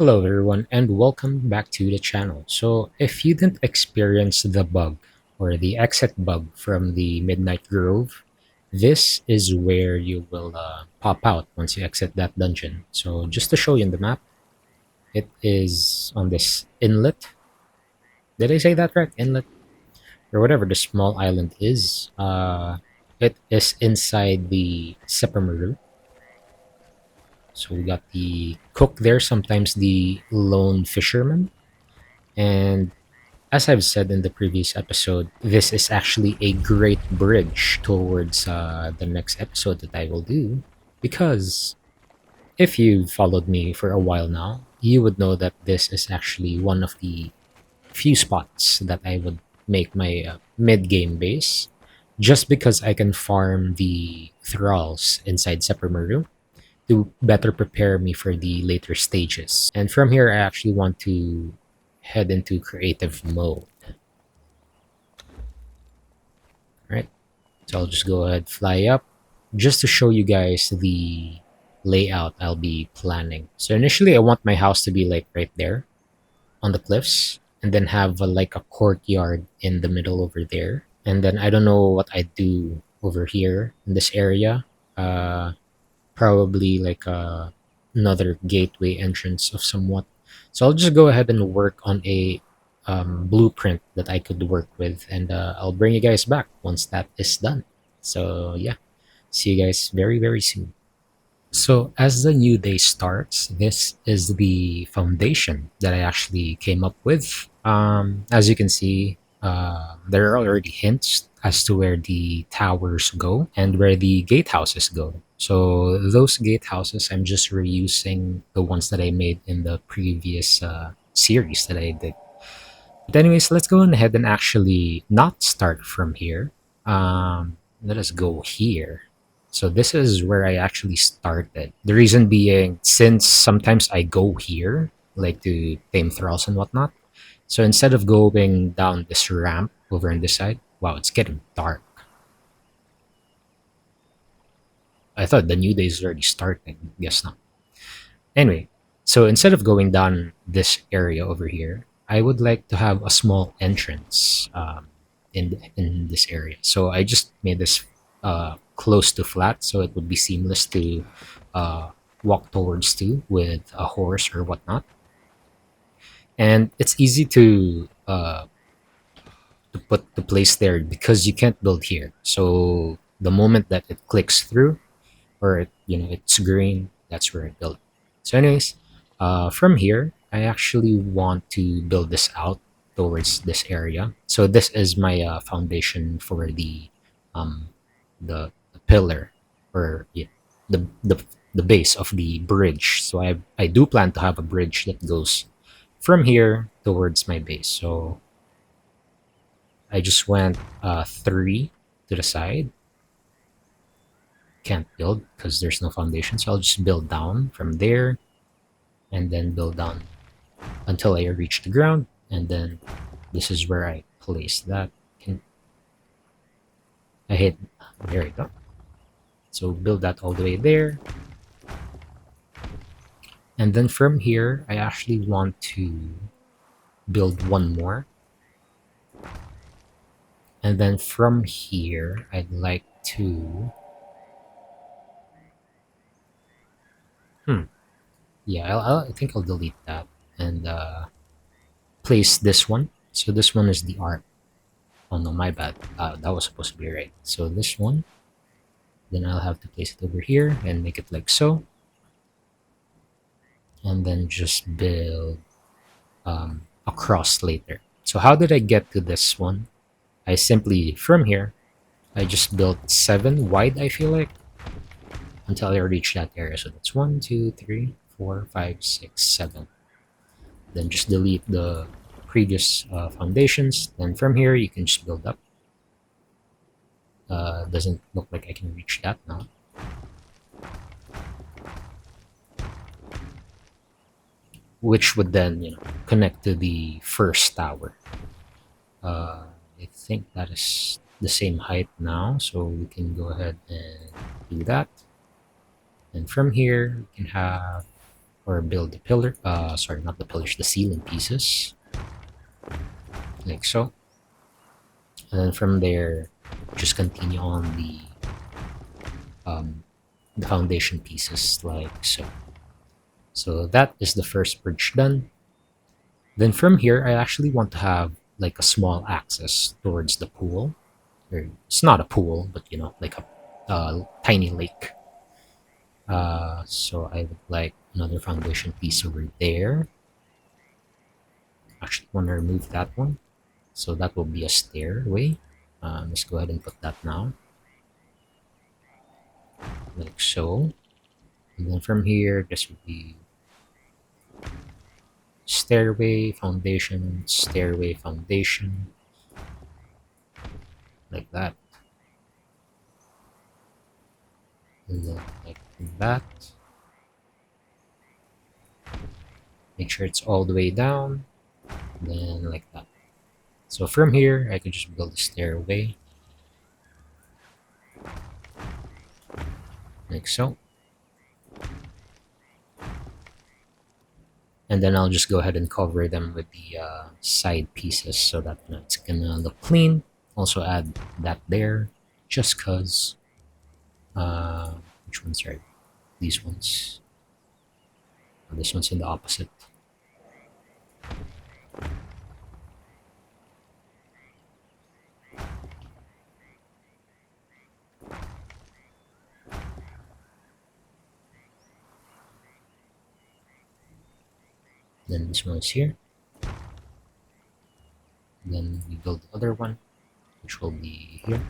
Hello everyone and welcome back to the channel. So if you didn't experience the bug or the exit bug from the Midnight Grove, this is where you will pop out once you exit that dungeon. So just to show you in the map, it is on this inlet. Did I say that right? Inlet? Or whatever the small island is. It is inside the Sepermeru. So we got the cook there, sometimes the lone fisherman. And as I've said in the previous episode, this is actually a great bridge towards the next episode that I will do. Because if you've followed me for a while now, you would know that this is actually one of the few spots that I would make my mid game base. Just because I can farm the thralls inside Sepermeru to better prepare me for the later stages. And from here, I actually want to head into creative mode. Right, so I'll just go ahead, fly up, just to show you guys the layout I'll be planning. So initially, I want my house to be like right there on the cliffs, and then have like a courtyard in the middle over there. And then I don't know what I do over here in this area. Uh, Probably like another gateway entrance of somewhat. So I'll just go ahead and work on a blueprint that I could work with, and I'll bring you guys back once that is done. So yeah, see you guys very soon. So as the new day starts, this is the foundation that I actually came up with. As you can see, there are already hints as to where the towers go and where the gatehouses go. So those gatehouses, I'm just reusing the ones that I made in the previous series that I did. But anyways, let's go on ahead and actually not start from here. Let us go here. So this is where I actually started. The reason being, since sometimes I go here, like to tame thralls and whatnot. So instead of going down this ramp over on this side, wow, it's getting dark. I thought the new day is already starting. Guess not. Anyway, so instead of going down this area over here, I would like to have a small entrance in this area. So I just made this close to flat, so it would be seamless to uh, walk towards to with a horse or whatnot. And it's easy to put the place there because you can't build here. So the moment that it clicks through, or it's green, that's where I build. So anyways, from here I actually want to build this out towards this area. So this is my foundation for um the pillar, or yeah, the base of the bridge. So I do plan to have a bridge that goes from here towards my base. So I just went three to the side. Can't build because there's no foundation, so I'll just build down from there and then build down until I reach the ground, and then this is where I place that. I hit, there you go. So build that all the way there, and then from here I actually want to build one more, and then from here I'd like to hmm yeah, I think I'll delete that and place this one. So this one is the art. Oh no, my bad. That was supposed to be right. So this one, then I'll have to place it over here and make it like so. And then just build across later. So how did I get to this one? I simply, from here, I just built 7 wide, I feel like, until I reach that area. So that's 1, 2, 3, 4, 5, 6, 7. Then just delete the previous foundations. Then from here, you can just build up. Doesn't look like I can reach that now. Which would then connect to the first tower. I think that is the same height now, so we can go ahead and do that. And from here we can have, or build the pillar. Sorry, not the pillars, the ceiling pieces, like so. And then from there, just continue on the foundation pieces, like so. So that is the first bridge done. Then from here, I actually want to have like a small access towards the pool. Or it's not a pool, but you know, like a tiny lake. So I would like another foundation piece over there. Actually, want to remove that one. So that will be a stairway. Let's go ahead and put that now, like so. And then from here, this would be stairway, foundation, like that. And then like that. Make sure it's all the way down. Then like that. So from here, I could just build a stairway, like so. And then I'll just go ahead and cover them with the side pieces so that it's gonna look clean. Also add that there, just cause. Which ones are these ones? Oh, this one's in the opposite. Then this one is here. Then we build the other one, which will be here.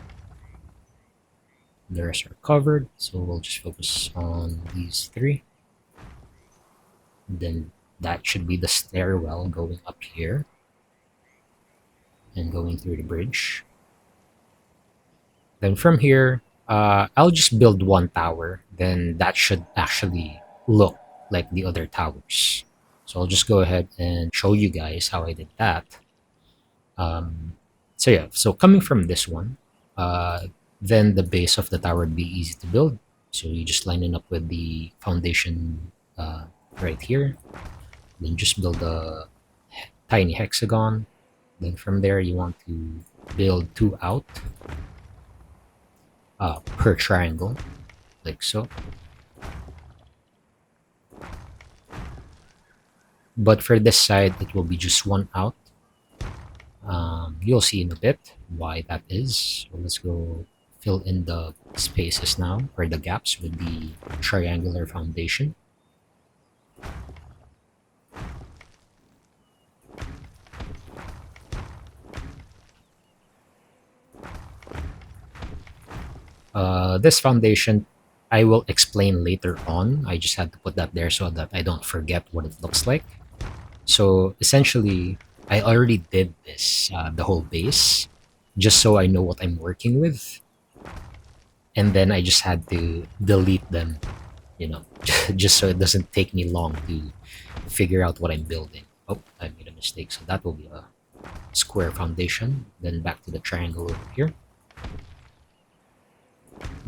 The rest are covered, so we'll just focus on these three. Then that should be the stairwell going up here and going through the bridge. Then from here, I'll just build one tower. Then that should actually look like the other towers. So I'll just go ahead and show you guys how I did that. So yeah, so coming from this one, then the base of the tower would be easy to build. So you just line it up with the foundation right here. Then just build a tiny hexagon. Then from there, you want to build two out per triangle, like so. But for this side, it will be just one out. You'll see in a bit why that is. So let's go fill in the spaces now, or the gaps, with the triangular foundation. This foundation I will explain later on. I just had to put that there so that I don't forget what it looks like. So essentially, I already did this, the whole base, just so I know what I'm working with. And then I just had to delete them, you know, just so it doesn't take me long to figure out what I'm building. Oh, I made a mistake. So that will be a square foundation. Then back to the triangle over here,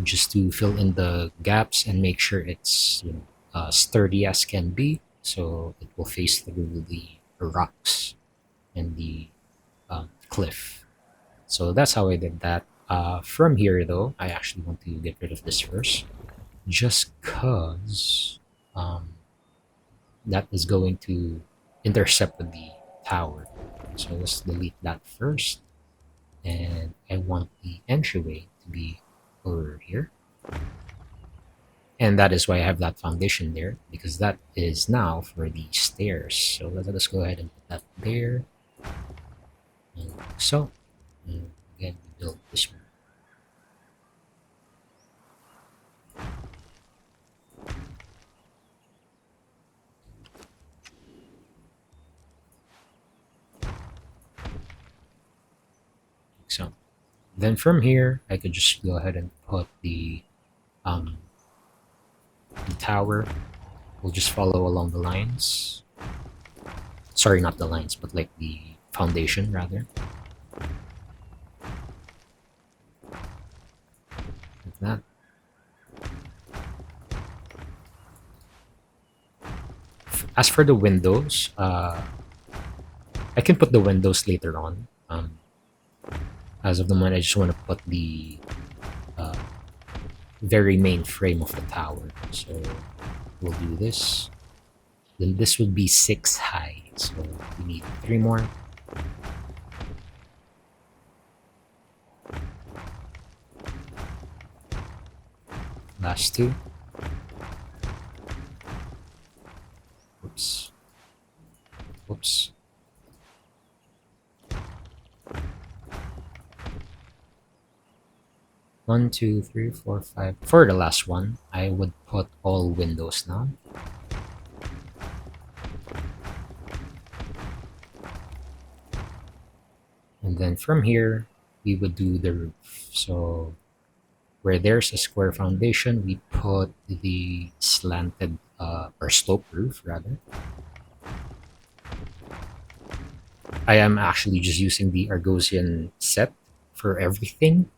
just to fill in the gaps and make sure it's, you know, sturdy as can be, so it will face through the rocks and the cliff. So that's how I did that. From here though, I actually want to get rid of this first, just cause that is going to intercept with the tower. So let's delete that first. And I want the entryway to be over here. And that is why I have that foundation there, because that is now for the stairs. So let us go ahead and put that there. And like so. And again, we build this one. Like so. Then from here, I could just go ahead and put the tower. We'll just follow along the lines. Sorry, not the lines, but like the foundation rather. Like that. As for the windows, I can put the windows later on. As of the moment, I just want to put the uh, very main frame of the tower. So we'll do this. Then this would be 6 high. So we need 3 more. Last 2. Oops. Oops. One, two, three, four, five. For the last one, I would put all windows now. And then from here, we would do the roof. So where there's a square foundation, we put the slanted or slope roof rather. I am actually just using the Argossean set for everything.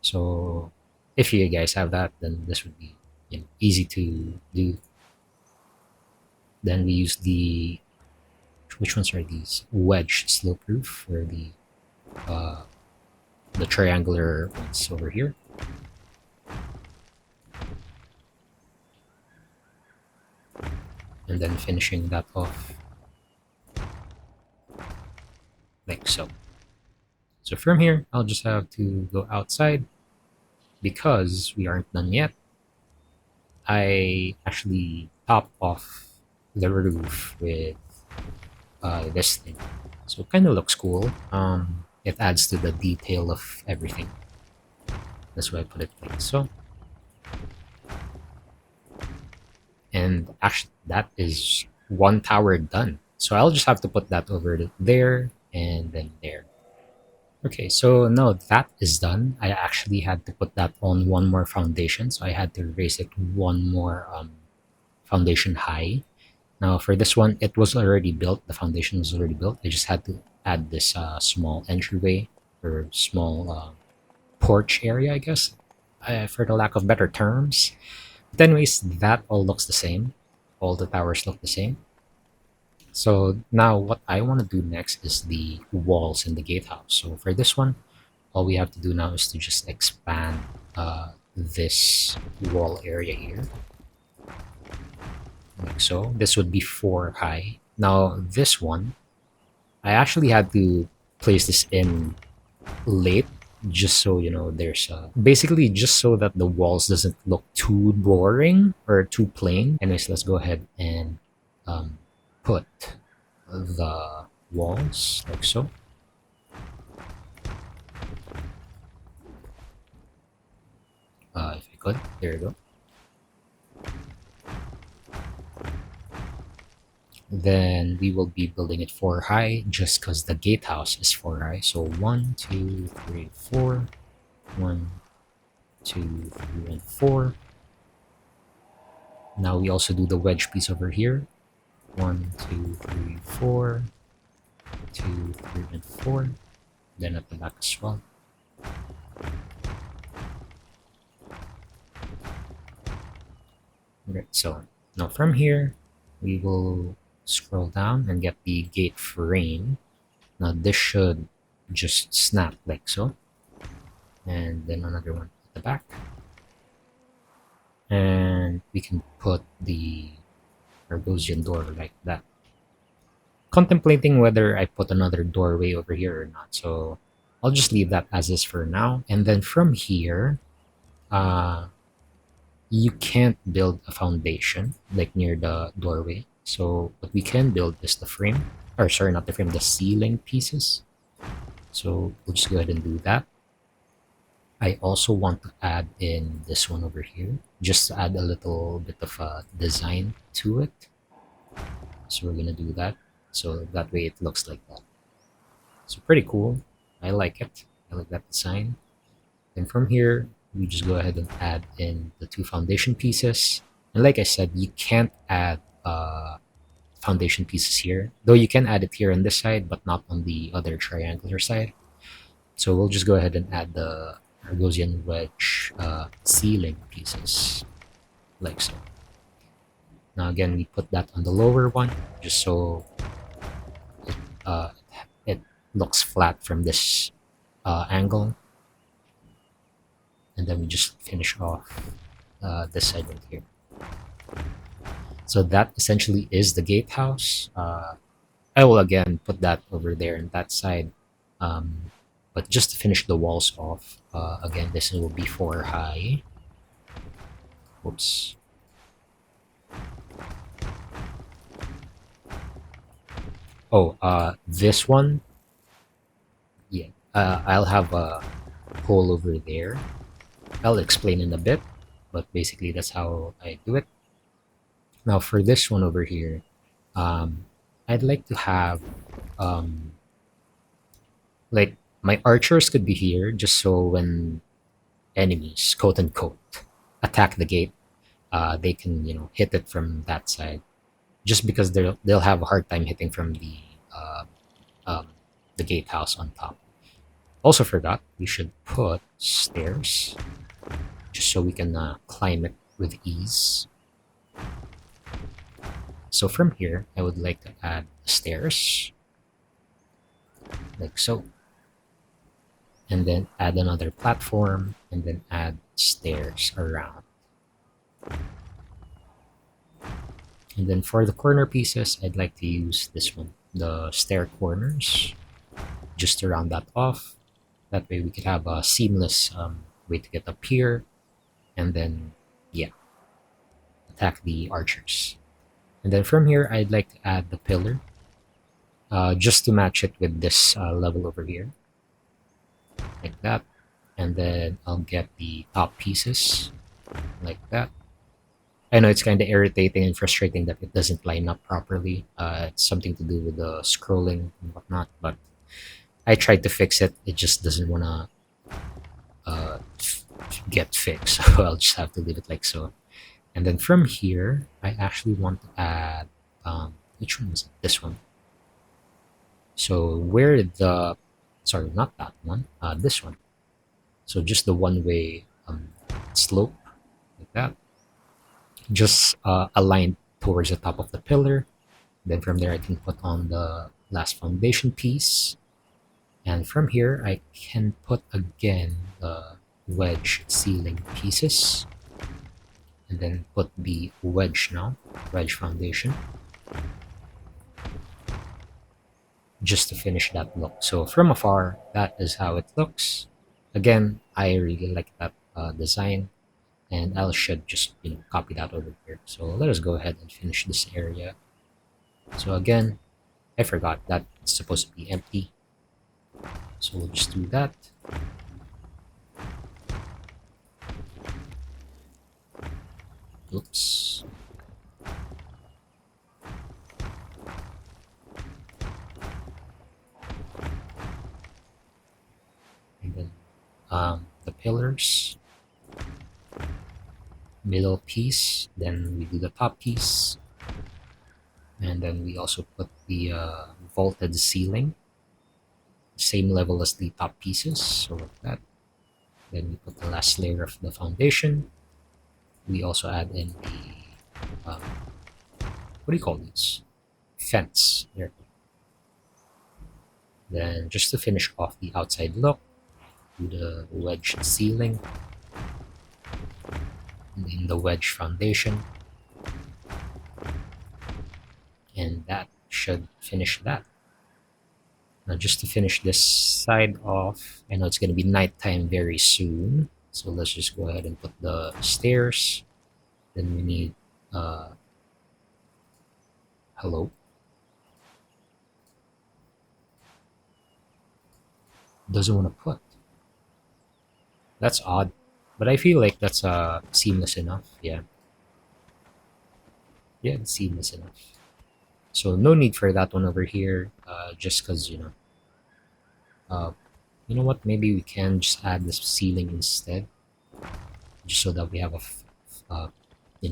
So if you guys have that, then this would be easy to do. Then we use the, which ones are these? Wedge slope roof for uh, the triangular ones over here. And then finishing that off like so. So from here, I'll just have to go outside because we aren't done yet. I actually top off the roof with this thing. So it kind of looks cool. It adds to the detail of everything. That's why I put it like so. And actually, that is one tower done. So I'll just have to put that over there and then there. Okay, so now that is done. I actually had to put that on one more foundation. So I had to raise it one more foundation high. Now for this one, it was already built. The foundation was already built. I just had to add this small entryway or small porch area, I guess, for the lack of better terms. But anyways, that all looks the same. All the towers look the same. So now what I want to do next is the walls in the gatehouse. So for this one, all we have to do now is to just expand this wall area here. Like so. This would be 4 high. Now this one, I actually had to place this in late just so there's basically just so that the walls doesn't look too boring or too plain. Anyways, let's go ahead and put the walls like so. If I could, there you go. Then we will be building it 4 high just because the gatehouse is 4 high. So 1, 2, 3, 4. 1, 2, 3, and 4. Now we also do the wedge piece over here. 1, 2, 3, 4. 2, 3, and 4. Then at the back as well. Okay, so now from here, we will scroll down and get the gate frame. Now this should just snap like so. And then another one at the back. And we can put the Argossean door like that. Contemplating whether I put another doorway over here or not. So I'll just leave that as is for now. And then from here, you can't build a foundation like near the doorway. So what we can build is the frame, or sorry, not the frame, the ceiling pieces. So we'll just go ahead and do that. I also want to add in this one over here, just to add a little bit of a design to it. So we're gonna do that. So that way it looks like that. So pretty cool. I like it. I like that design. And from here, we just go ahead and add in the 2 foundation pieces. And like I said, you can't add foundation pieces here, though you can add it here on this side, but not on the other triangular side. So we'll just go ahead and add the Argossean wedge ceiling pieces, like so. Now again, we put that on the lower one just so uh, it looks flat from this angle, and then we just finish off this side right here. So that essentially is the gatehouse. I will again put that over there on that side. But just to finish the walls off, again, this will be 4 high. Whoops. Oh, this one, yeah, I'll have a hole over there. I'll explain in a bit, but basically that's how I do it. Now for this one over here, I'd like to have um, like my archers could be here just so when enemies, quote unquote, attack the gate, they can hit it from that side. Just because they'll have a hard time hitting from uh, um, the gatehouse on top. Also forgot we should put stairs just so we can climb it with ease. So from here, I would like to add stairs like so, and then add another platform, and then add stairs around. And then for the corner pieces, I'd like to use this one, the stair corners, just to round that off. That way we could have a seamless way to get up here, and then, yeah, attack the archers. And then from here, I'd like to add the pillar, just to match it with this level over here, like that. And then I'll get the top pieces, like that. I know it's kind of irritating and frustrating that it doesn't line up properly. It's something to do with the scrolling and whatnot, but I tried to fix it. It just doesn't want to get fixed, so I'll just have to leave it like so. And then from here, I actually want to add, which one was it? This one. So where the, sorry, not that one, this one. So just the one-way slope, like that. Just aligned towards the top of the pillar. Then from there, I can put on the last foundation piece. And from here, I can put again the wedge ceiling pieces. And then put the wedge now, wedge foundation. Just to finish that look. So from afar, that is how it looks. Again, I really like that design, and I should just copy that over here. So let us go ahead and finish this area. So again, I forgot that it's supposed to be empty. So we'll just do that. Oops. And then the pillars, middle piece, then we do the top piece, and then we also put the vaulted ceiling, same level as the top pieces, so like that. Then we put the last layer of the foundation. We also add in the what do you call these? Fence here. Then just to finish off the outside look, do the wedge ceiling, and then the wedge foundation, and that should finish that. Now just to finish this side off, I know it's going to be nighttime very soon, so let's just go ahead and put the stairs. Then we need hello. Doesn't want to put. That's odd, but I feel like that's seamless enough. Yeah, yeah, it's seamless enough. So no need for that one over here. Just because uh, you know what? Maybe we can just add this ceiling instead, just so that we have a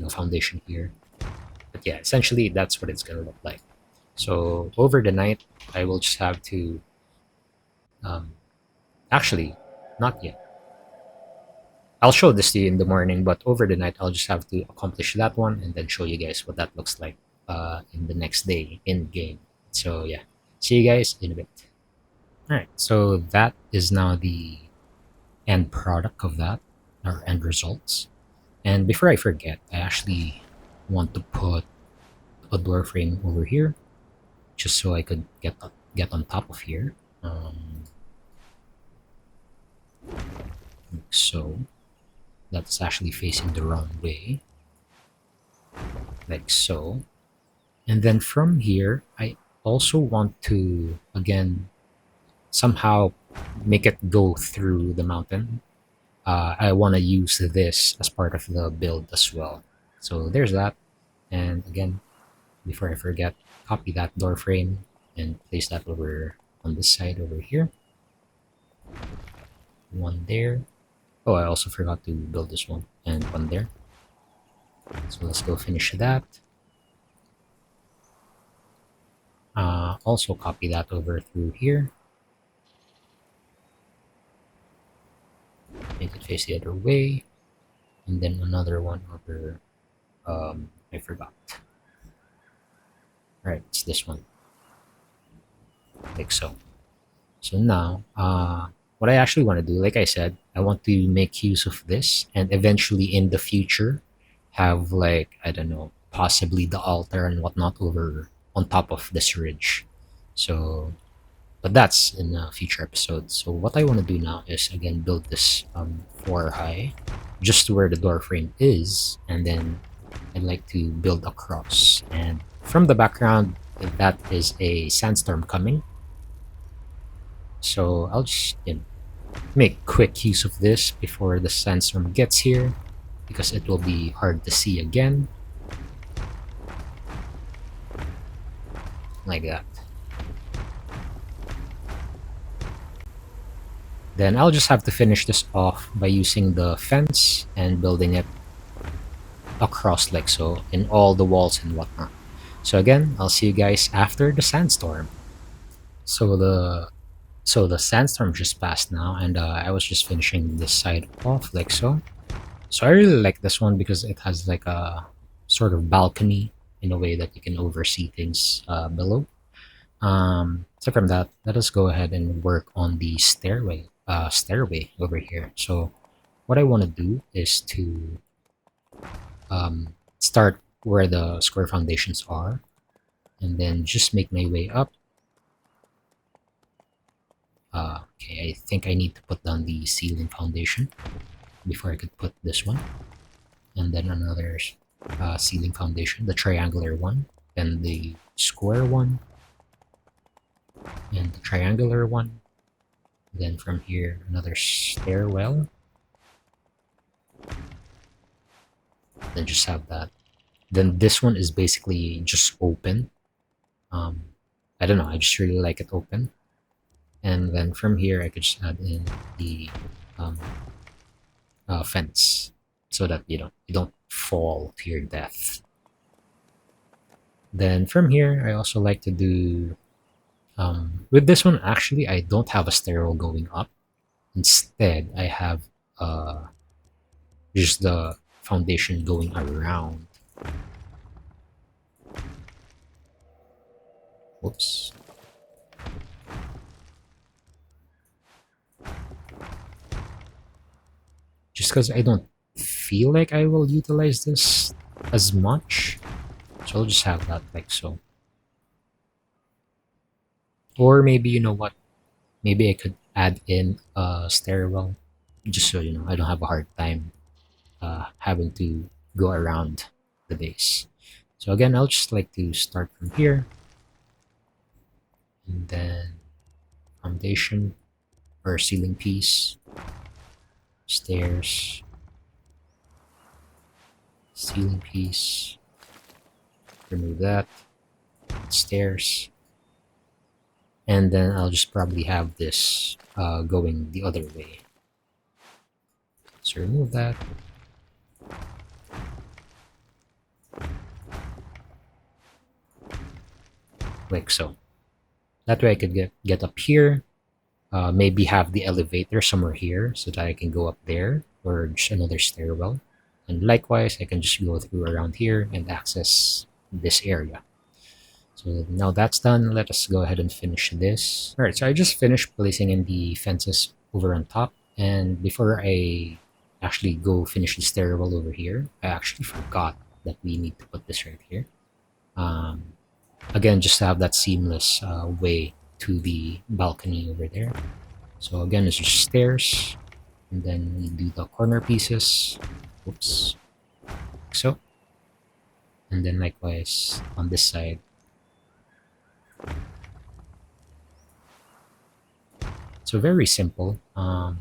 foundation here. But yeah, essentially that's what it's gonna look like. So over the night, I will just have to um, actually not yet. I'll show this to you in the morning, but over the night I'll just have to accomplish that one and then show you guys what that looks like in the next day in game. So yeah, see you guys in a bit. All right, so that is now the end product of that, or end results. And before I forget, I actually want to put a door frame over here, just so I could get on top of here. So that's actually facing the wrong way, like so. And then from here, I also want to again somehow make it go through the mountain. I want to use this as part of the build as well. So there's that. And again, before I forget, copy that door frame and place that over on this side over here. One there. Oh, I also forgot to build this one, and one there. So let's go finish that. Also copy that over through here. Make it face the other way. And then another one over, I forgot. Alright, it's this one. Like so. So now, what I actually want to do, like I said, I want to make use of this and eventually in the future have like, I don't know, possibly the altar and whatnot over on top of this ridge. So, but that's in a future episode. So what I want to do now is again build this 4 high, just to where the door frame is, and then I'd like to build across. And from the background, that is a sandstorm coming. So I'll just make quick use of this before the sandstorm gets here, because it will be hard to see again. Like that. Then I'll just have to finish this off by using the fence and building it across like so in all the walls and whatnot. So again, I'll see you guys after the sandstorm. So the sandstorm just passed now, and I was just finishing this side off like so. So I really like this one because it has like a sort of balcony in a way that you can oversee things below. So from that, let us go ahead and work on the stairway over here. So what I want to do is to start where the square foundations are, and then just make my way up. Okay, I think I need to put down the ceiling foundation before I could put this one, and then another ceiling foundation, the triangular one, and the square one, and the triangular one. Then from here, another stairwell. Then just have that. Then this one is basically just open. I don't know, I just really like it open. And then from here, I could just add in the fence so that you don't fall to your death. Then from here, I also like to do with this one. Actually, I don't have a stairwell going up. Instead, I have just the foundation going around. Whoops. Just because I don't feel like I will utilize this as much, so I'll just have that like so. Or maybe, you know what, maybe I could add in a stairwell, just so I don't have a hard time having to go around the base. So again, I'll just like to start from here, and then foundation or ceiling piece, stairs, ceiling piece, remove that, stairs, and then I'll just probably have this going the other way. So remove that. Like so. That way I could get up here, maybe have the elevator somewhere here so that I can go up there, or just another stairwell. And likewise, I can just go through around here and access this area. So now that's done, let us go ahead and finish this. All right, so I just finished placing in the fences over on top. And before I actually go finish the stairwell over here, I actually forgot that we need to put this right here. Um, Again, just to have that seamless way to the balcony over there. So again, it's just stairs, and then we do the corner pieces. Oops, like so. And then likewise on this side. So very simple. Can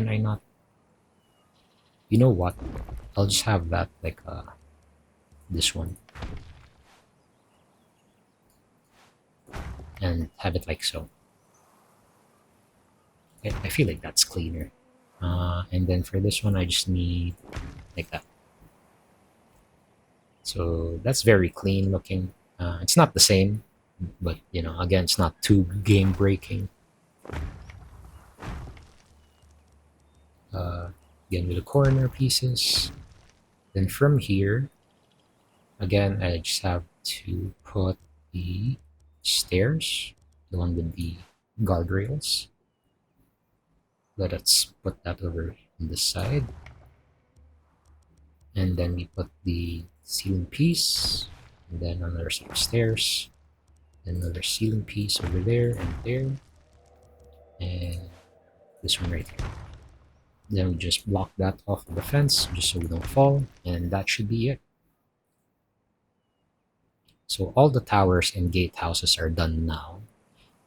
I not? You know what? I'll just have that like this one, and have it like so. I feel like that's cleaner. And then for this one, I just need like that. So that's very clean looking. It's not the same, but you know, again, it's not too game breaking. Again, with the corner pieces. Then from here, again, I just have to put the stairs, the one with the guardrails. Let us put that over on this side. And then we put the ceiling piece, and then another set of stairs, another ceiling piece over there, and this one right here. Then we just block that off of the fence just so we don't fall, and that should be it. So all the towers and gatehouses are done now,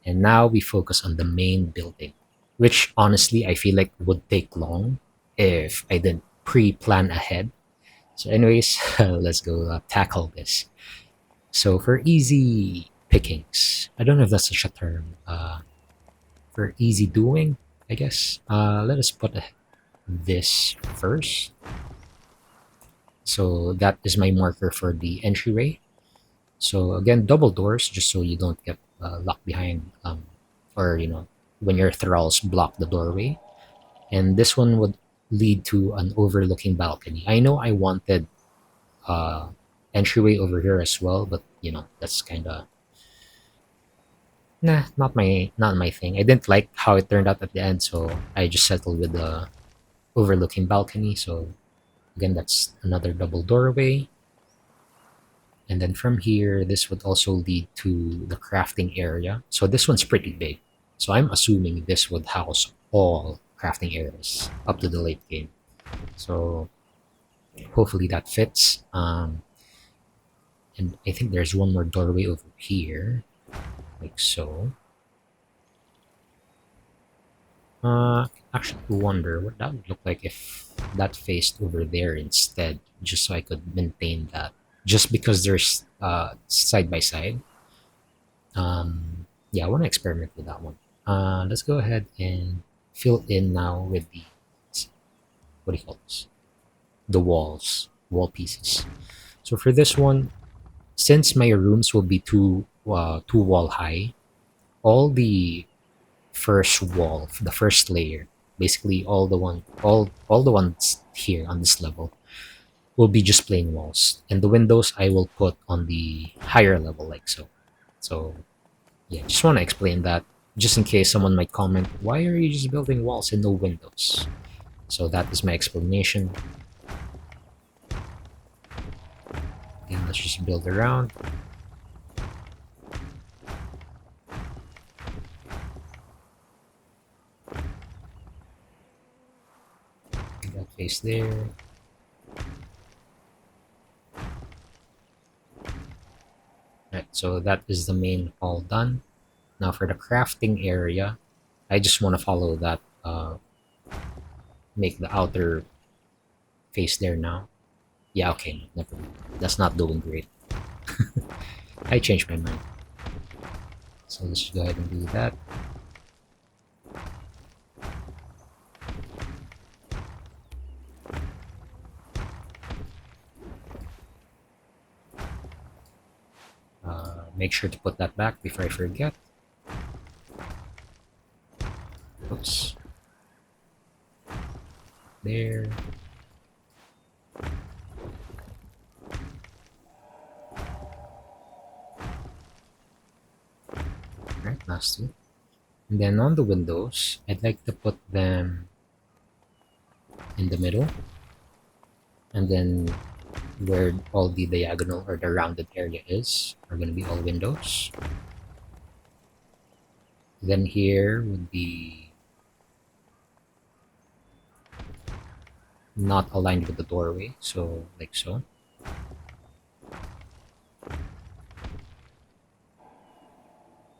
and now we focus on the main building, which honestly I feel like would take long if I didn't pre-plan ahead. So anyways, let's go tackle this. So for easy pickings, I don't know if that's such a term. For easy doing, I guess. Let us put this first. So that is my marker for the entryway. So again, double doors, just so you don't get locked behind, or you know, when your thralls block the doorway. And this one would lead to an overlooking balcony. I know I wanted uh, entryway over here as well, but you know, that's kind of not my thing. I didn't like how it turned out at the end, so I just settled with the overlooking balcony. So again, that's another double doorway. And then from here, this would also lead to the crafting area. So this one's pretty big. So I'm assuming this would house all crafting areas up to the late game. So hopefully that fits. And I think there's one more doorway over here, like so. Actually, wonder what that would look like if that faced over there instead, just so I could maintain that. Just because there's side by side. Yeah, I want to experiment with that one. Let's go ahead and fill in now with the, what do you call this? The wall pieces. So for this one, since my rooms will be two wall high, all the first wall, the first layer, basically all the ones here on this level will be just plain walls, and the windows I will put on the higher level like so. So yeah, just want to explain that just in case someone might comment, why are you just building walls and no windows? So that is my explanation. Again, let's just build around. That face there. Right, so that is the main hall done. Now for the crafting area, I just want to follow that, make the outer face there now. Yeah, okay, never mind. That's not doing great. I changed my mind. So let's just go ahead and do that. Make sure to put that back before I forget. Oops. there. Right, last two. And then on the windows, I'd like to put them in the middle. And then where all the diagonal or the rounded area is are going to be all windows. Then here would be not aligned with the doorway, so like so.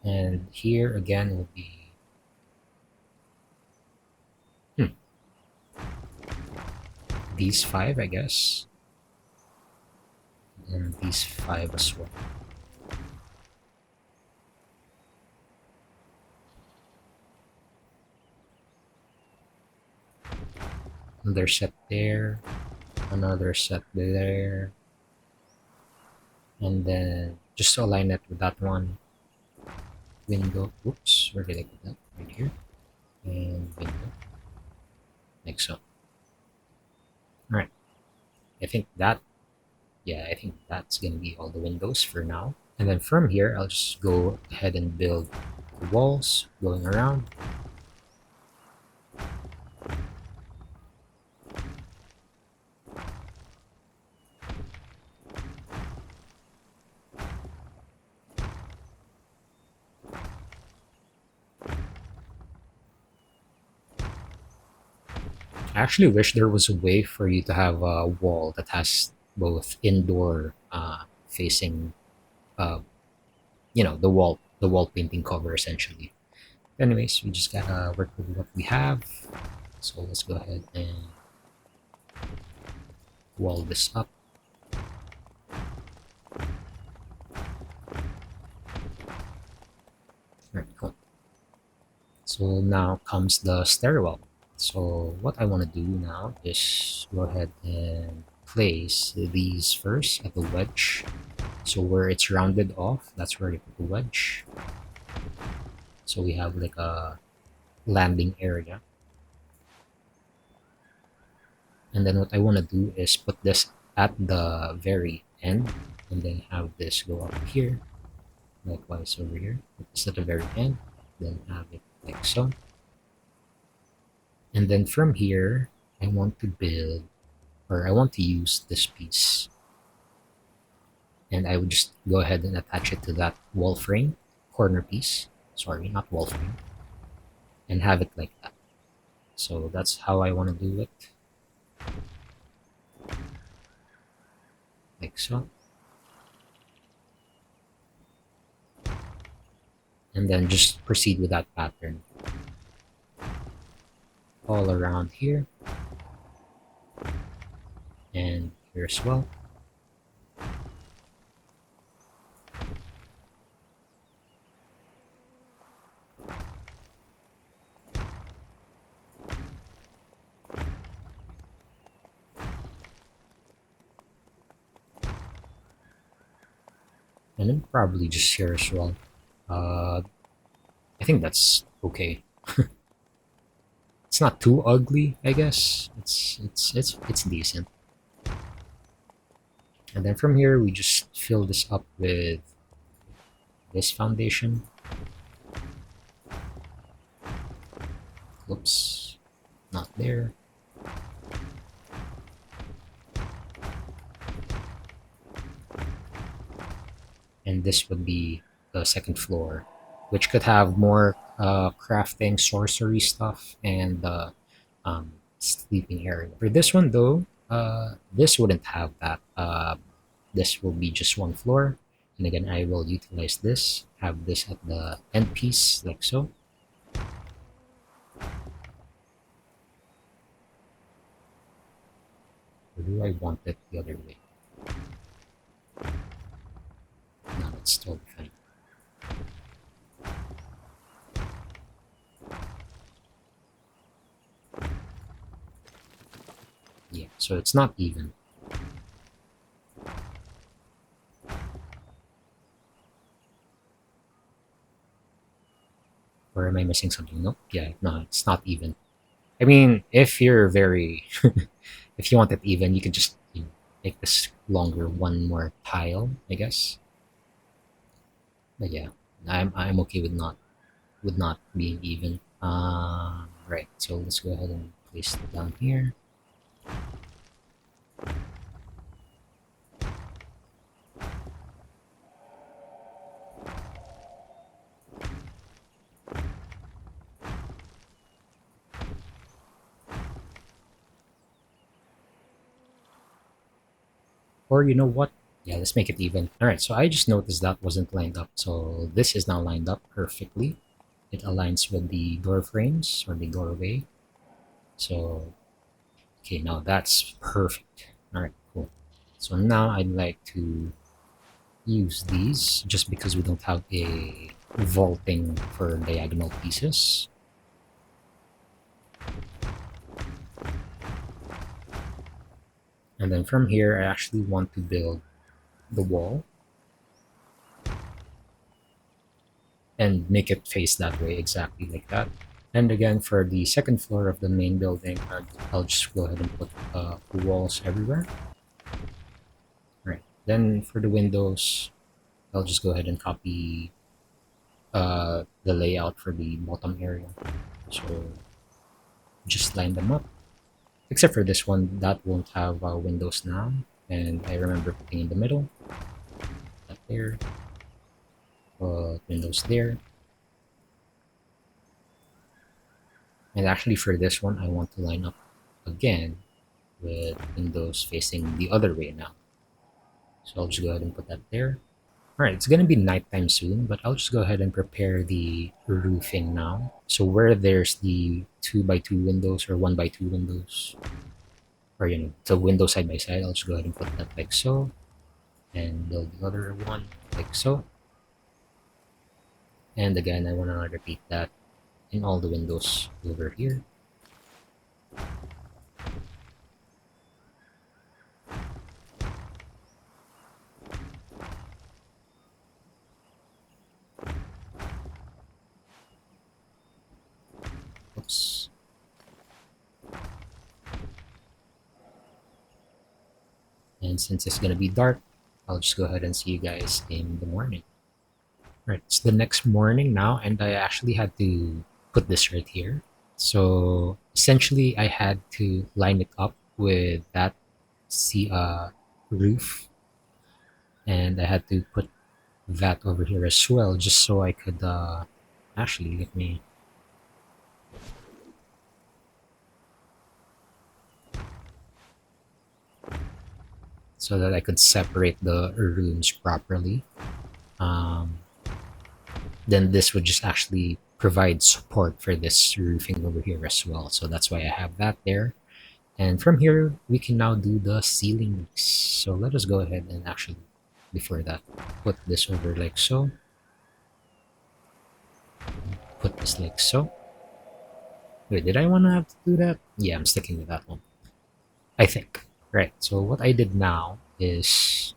And here again will be these five, I guess, and these five as well. Another set there, another set there, and then just to align it with that one window. Oops, where did I put that? Right here, and window, like so. All right, I think that, yeah, I think that's gonna be all the windows for now. And then from here, I'll just go ahead and build the walls going around. I actually wish there was a way for you to have a wall that has both indoor facing, uh, the wall painting cover essentially. Anyways, we just gotta work with what we have. So let's go ahead and wall this up. Alright, cool. So now comes the stairwell. So what I want to do now is go ahead and place these first at the wedge. So where it's rounded off, that's where you put the wedge. So we have like a landing area. And then what I want to do is put this at the very end and then have this go up here. Likewise over here. Put this at the very end, then have it like so. And then from here, I want to build, or I want to use this piece. And I would just go ahead and attach it to that wall frame, corner piece. Sorry, not wall frame. And have it like that. So that's how I want to do it. Like so. And then just proceed with that pattern all around here and here as well. And then probably just here as well. I think that's okay. It's not too ugly, I guess. It's decent. And then from here, we just fill this up with this foundation. Whoops, not there. And this would be the second floor, which could have more crafting, sorcery stuff, and sleeping area. For this one, though, this wouldn't have that. This will be just one floor. And again, I will utilize this, have this at the end piece, like so. Or do I want it the other way? No, it's still fine. Yeah, so it's not even. Or am I missing something? Nope. Yeah, no, it's not even. I mean, if you're very, if you want it even, you can just make this longer, one more tile, I guess. But yeah, I'm okay with not being even. Right. So let's go ahead and place it down here. Or you know what? Yeah, let's make it even. All right. So I just noticed that wasn't lined up. So this is now lined up perfectly. It aligns with the door frames or the doorway. So okay, now that's perfect. All right, cool. So now I'd like to use these just because we don't have a vaulting for diagonal pieces. And then from here, I actually want to build the wall and make it face that way, exactly like that. And again, for the second floor of the main building, I'll just go ahead and put walls everywhere. Right. Then for the windows, I'll just go ahead and copy the layout for the bottom area. So just line them up. Except for this one, that won't have windows now. And I remember putting in the middle, that there, windows there. And actually for this one, I want to line up again with windows facing the other way now. So I'll just go ahead and put that there. All right, it's gonna be nighttime soon, but I'll just go ahead and prepare the roofing now. So where there's the 2x2 windows or 1x2 windows, or the window side by side, I'll just go ahead and put that like so, and build the other one like so. And again, I want to repeat that in all the windows over here. Oops. And since it's gonna be dark, I'll just go ahead and see you guys in the morning. Right, it's the next morning now, and I actually had to put this right here. So essentially, I had to line it up with that roof, and I had to put that over here as well, just so I could actually let me. So that I could separate the rooms properly. Um, then this would just actually provide support for this roofing over here as well. So that's why I have that there. And from here, we can now do the ceilings. So let us go ahead and actually, before that, put this over like so. Put this like so. Wait, did I want to have to do that? Yeah, I'm sticking with that one. I think. Right, so what I did now is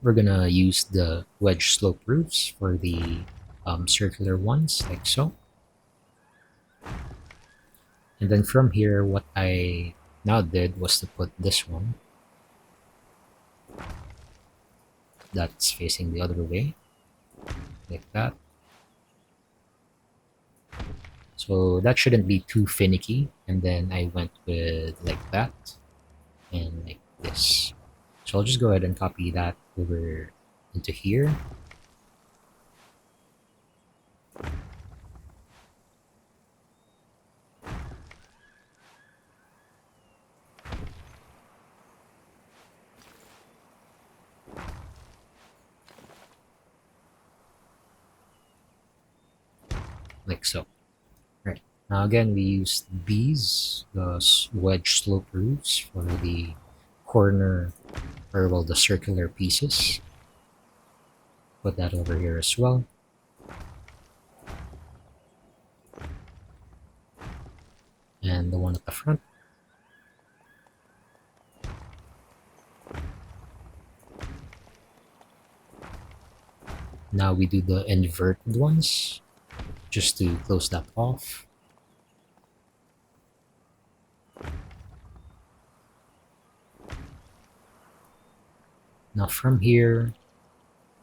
we're gonna use the wedge slope roofs for the circular ones, like so. And then from here, what I now did was to put this one that's facing the other way, like that. So that shouldn't be too finicky. And then I went with like that and like this. So I'll just go ahead and copy that over into here. Like so. Right. Now again, we use these, the wedge slope roofs for the corner, or well, the circular pieces. Put that over here as well. And the one at the front. Now we do the inverted ones, just to close that off. Now from here,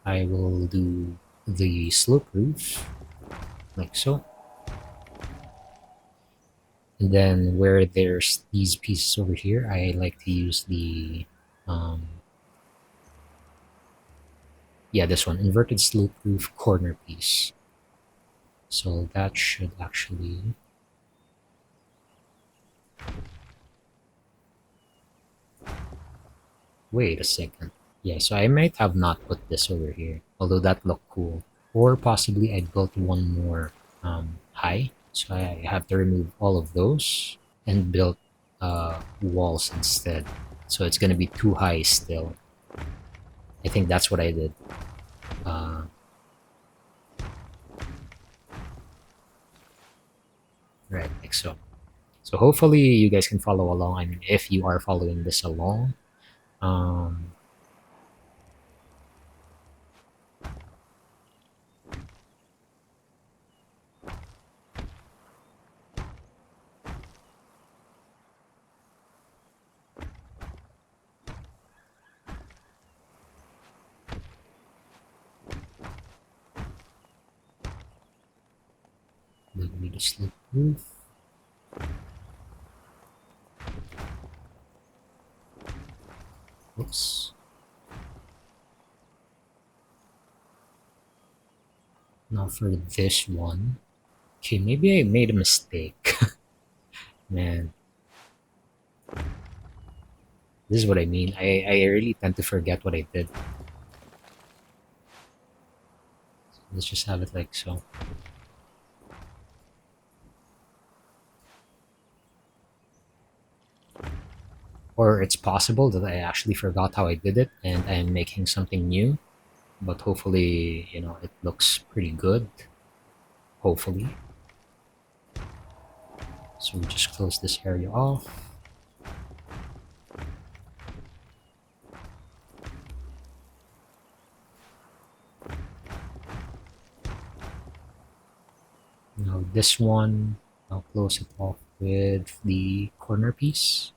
I will do the slope roof, like so. And then where there's these pieces over here, I like to use the, yeah, this one, inverted slope roof corner piece. So that should actually, wait a second. Yeah, so I might have not put this over here, although that looked cool. Or possibly I built one more high, so I have to remove all of those and build walls instead. So it's gonna be too high still. I think that's what I did. Uh, right, like so. So hopefully you guys can follow along. I mean, if you are following this along, um, let me just look roof. Oops. Now for this one. Okay, maybe I made a mistake. Man, this is what I mean. I really tend to forget what I did. So let's just have it like so. Or it's possible that I actually forgot how I did it and I'm making something new. But hopefully, it looks pretty good. Hopefully. So we just close this area off. Now this one, I'll close it off with the corner piece.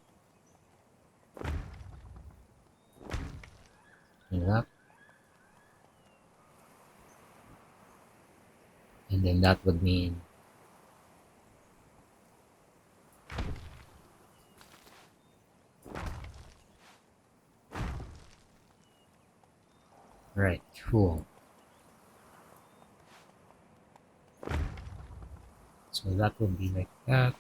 Like that. And then that would mean right, cool. So that would be like that.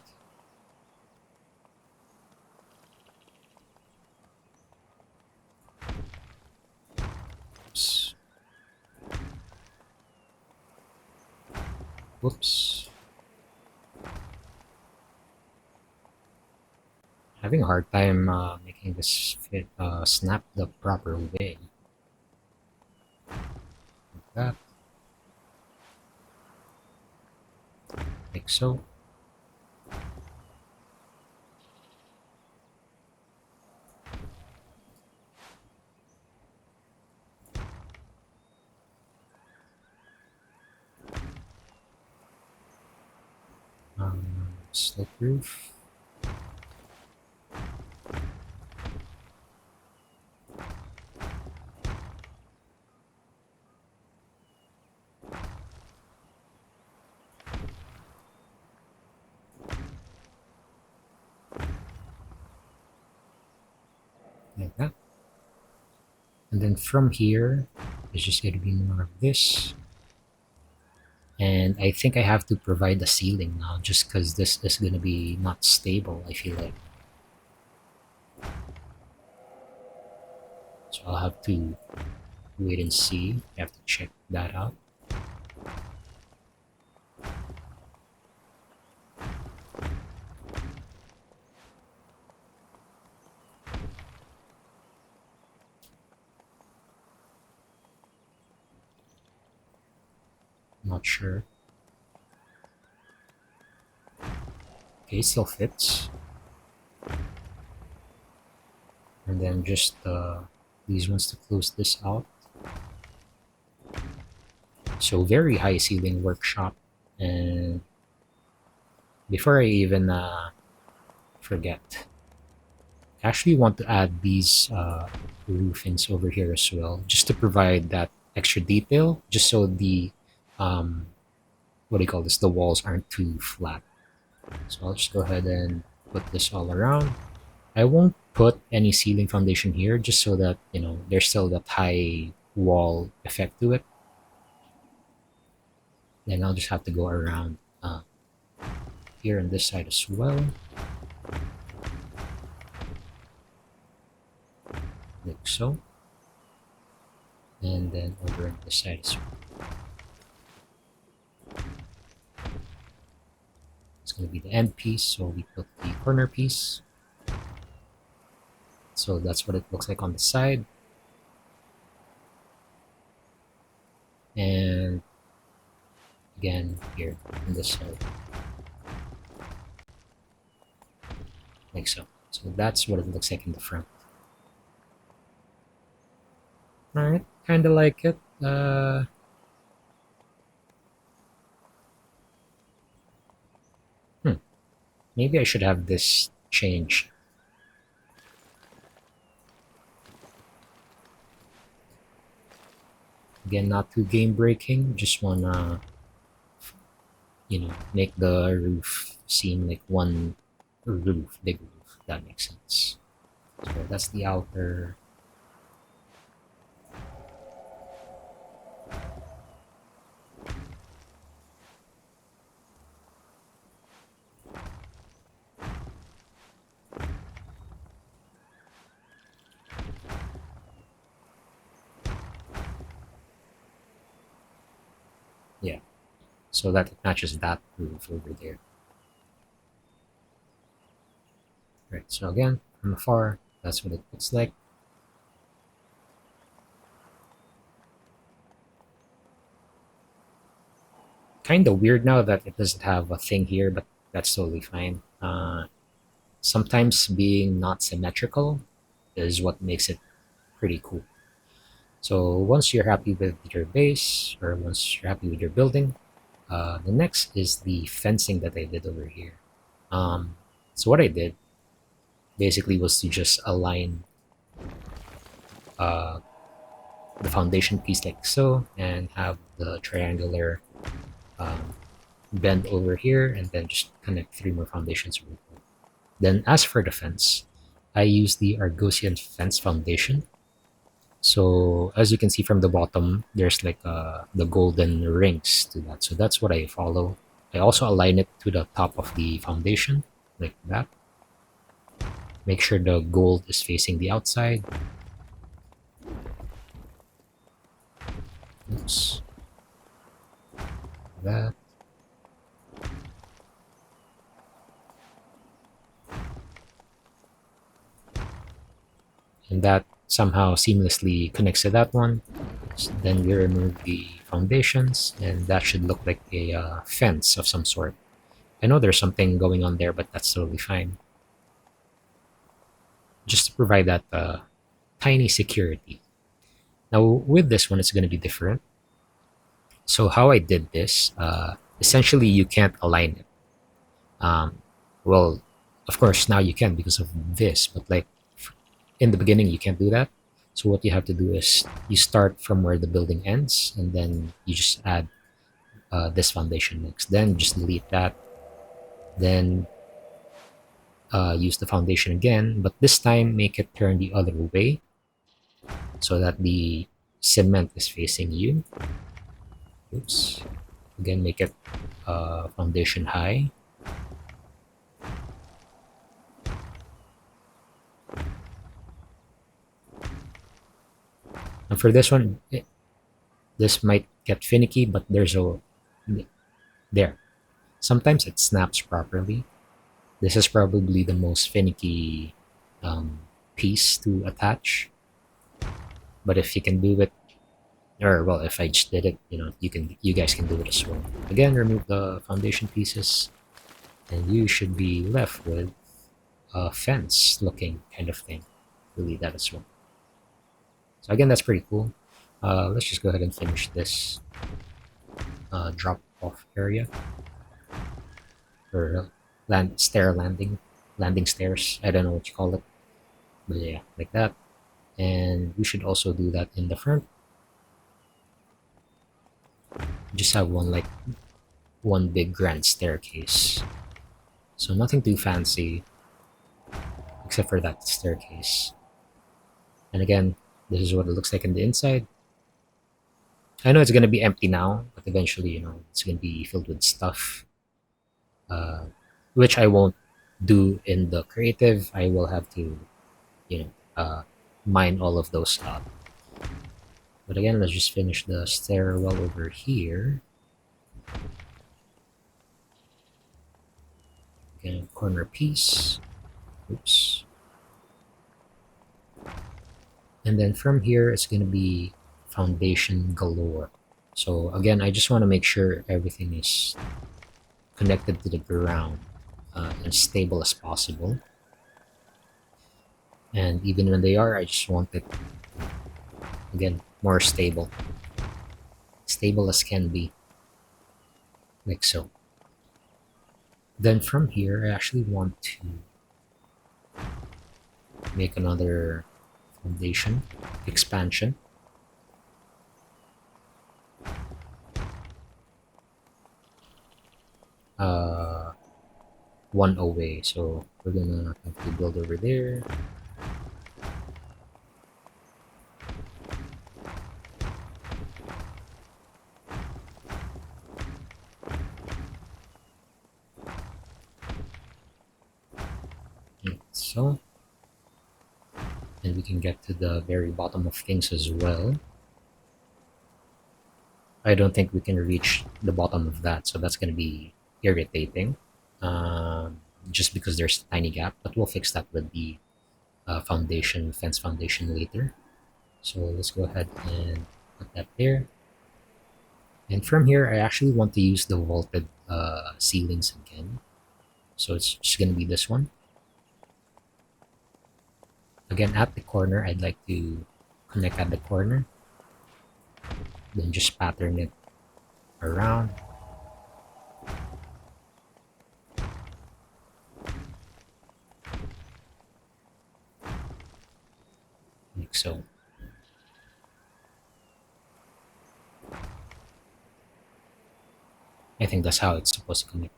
Oops. Whoops. Having a hard time making this fit snap the proper way. Like that. Like so. Slope roof. Like that. And then from here, it's just going to be more of this. And I think I have to provide a ceiling now just because this is going to be not stable, I feel like. So I'll have to wait and see. I have to check that out. Not sure. Okay, still fits. And then just these ones to close this out. So very high ceiling workshop. And before I even forget, Actually want to add these roofings over here as well, just to provide that extra detail, just so the um, what do you call this? The walls aren't too flat. So I'll just go ahead and put this all around. I won't put any ceiling foundation here, just so that there's still that high wall effect to it. Then I'll just have to go around here on this side as well, like so, and then over on this side as well. It's going to be the end piece, so we put the corner piece. So that's what it looks like on the side. And again here on this side, like so. So that's what it looks like in the front. Alright, kind of like it. Maybe I should have this changed. Again, not too game breaking. Just wanna, make the roof seem like one roof, big roof. If that makes sense. So that's the outer. Yeah, so that it matches that roof over there. Right. So again, from afar, that's what it looks like. Kind of weird now that it doesn't have a thing here, but that's totally fine. Sometimes being not symmetrical is what makes it pretty cool. So once you're happy with your base, or once you're happy with your building, the next is the fencing that I did over here. So what I did basically was to just align uh, the foundation piece like so, and have the triangular um, bend over here, and then just connect three more foundations over here. Then as for the fence, I use the Argossean fence foundation. So as you can see from the bottom, there's like the golden rings to that. So that's what I follow. I also align it to the top of the foundation, like that. Make sure the gold is facing the outside. Oops. That. And that somehow seamlessly connects to that one. Then we remove the foundations, and that should look like a fence of some sort. I know there's something going on there, but that's totally fine. Just to provide that tiny security. Now, with this one, it's going to be different. So, how I did this, essentially, you can't align it. Um, well, of course, now you can because of this, but like in the beginning, you can't do that. So, what you have to do is you start from where the building ends, and then you just add this foundation next. Then just delete that. Then use the foundation again, but this time make it turn the other way so that the cement is facing you. Oops. Again, make it foundation high. And for this one, this might get finicky, but there's a there. Sometimes it snaps properly. This is probably the most finicky um, piece to attach. But if you can do it, or well, if I just did it, you guys can do it as well. Again, remove the foundation pieces, and you should be left with a fence looking kind of thing. Delete that as well. So again, that's pretty cool. Let's just go ahead and finish this drop off area, or landing stairs. I don't know what you call it. But yeah, like that. And we should also do that in the front. Just have one big grand staircase. So nothing too fancy, except for that staircase. And again, this is what it looks like on the inside. I know it's gonna be empty now, but eventually, it's gonna be filled with stuff, uh, which I won't do in the creative. I will have to, you know, mine all of those out. But again, let's just finish the stairwell over here. Again, corner piece. Oops. And then from here, it's gonna be foundation galore. So again, I just want to make sure everything is connected to the ground, as stable as possible. And even when they are, I just want it, again, more stable. Stable as can be, like so. Then from here, I actually want to make another foundation expansion. Uh, One away, so we're gonna have to build over there. Like so. And we can get to the very bottom of things as well. I don't think we can reach the bottom of that, so that's going to be irritating. Just because there's a tiny gap, but we'll fix that with the fence foundation later. So let's go ahead and put that there. And from here, I actually want to use the vaulted ceilings again. So it's just going to be this one. Again, at the corner, I'd like to connect at the corner. Then just pattern it around. Like so. I think that's how it's supposed to connect.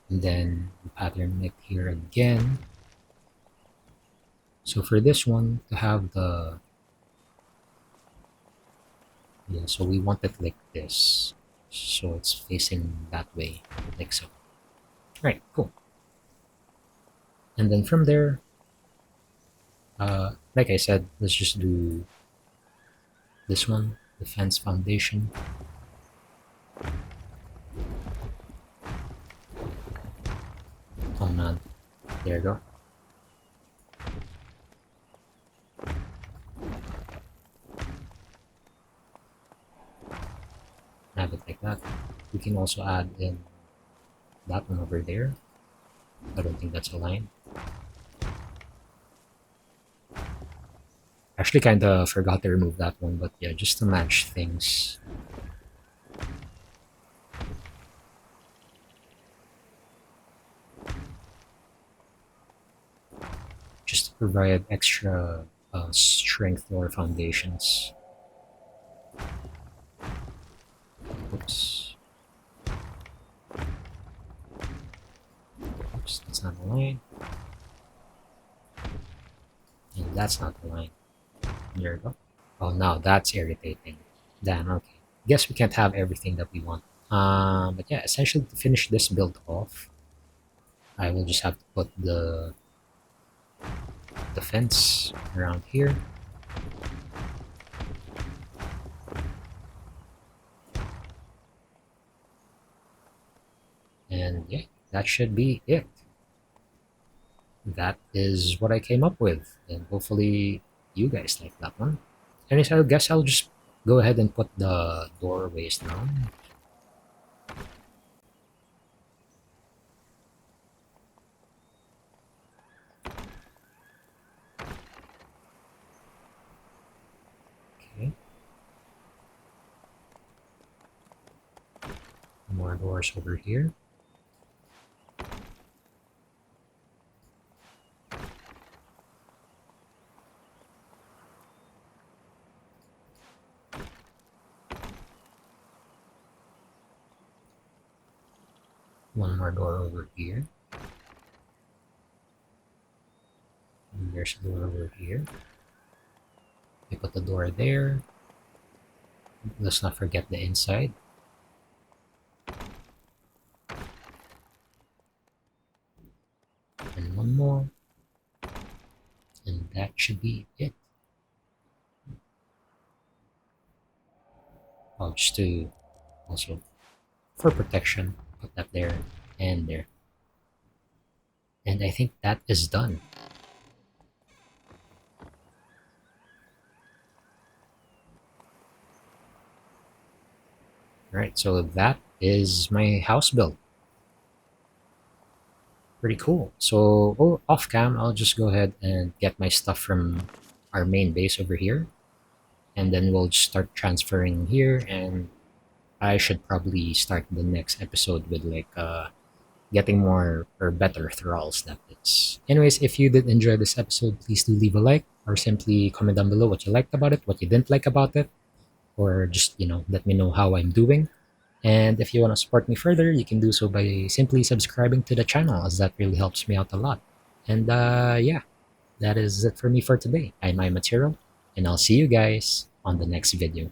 And then pattern it here again. So for this one, to have the, yeah, so we want it like this. So it's facing that way, like so. Right, cool. And then from there, like I said, let's just do this one, the fence foundation. Oh man, there you go. Have it like that. We can also add in that one over there. I don't think that's aligned. Actually, kind of forgot to remove that one, but yeah, just to match things. Just to provide extra strength to our foundations. Oops. Oops, that's not aligned. And that's not aligned. There we go. Oh, now that's irritating. Damn, okay. Guess we can't have everything that we want. But yeah, essentially to finish this build off, I will just have to put the fence around here. And yeah, that should be it. That is what I came up with, and hopefully you guys like that one. And I guess I'll just go ahead and put the doorways down. Okay. More doors over here. One more door over here. And there's a door over here. We put the door there. Let's not forget the inside. And one more. And that should be it. Oh, just to also, for protection, put that there and there. And I think that is done. Alright, so that is my house build. Pretty cool. So off cam, I'll just go ahead and get my stuff from our main base over here. And then we'll just start transferring here, and I should probably start the next episode with like getting more or better thralls, that is. Anyways, if you did enjoy this episode, please do leave a like or simply comment down below what you liked about it, what you didn't like about it, or just, let me know how I'm doing. And if you want to support me further, you can do so by simply subscribing to the channel, as that really helps me out a lot. And yeah, that is it for me for today. I'm Aimatiro, and I'll see you guys on the next video.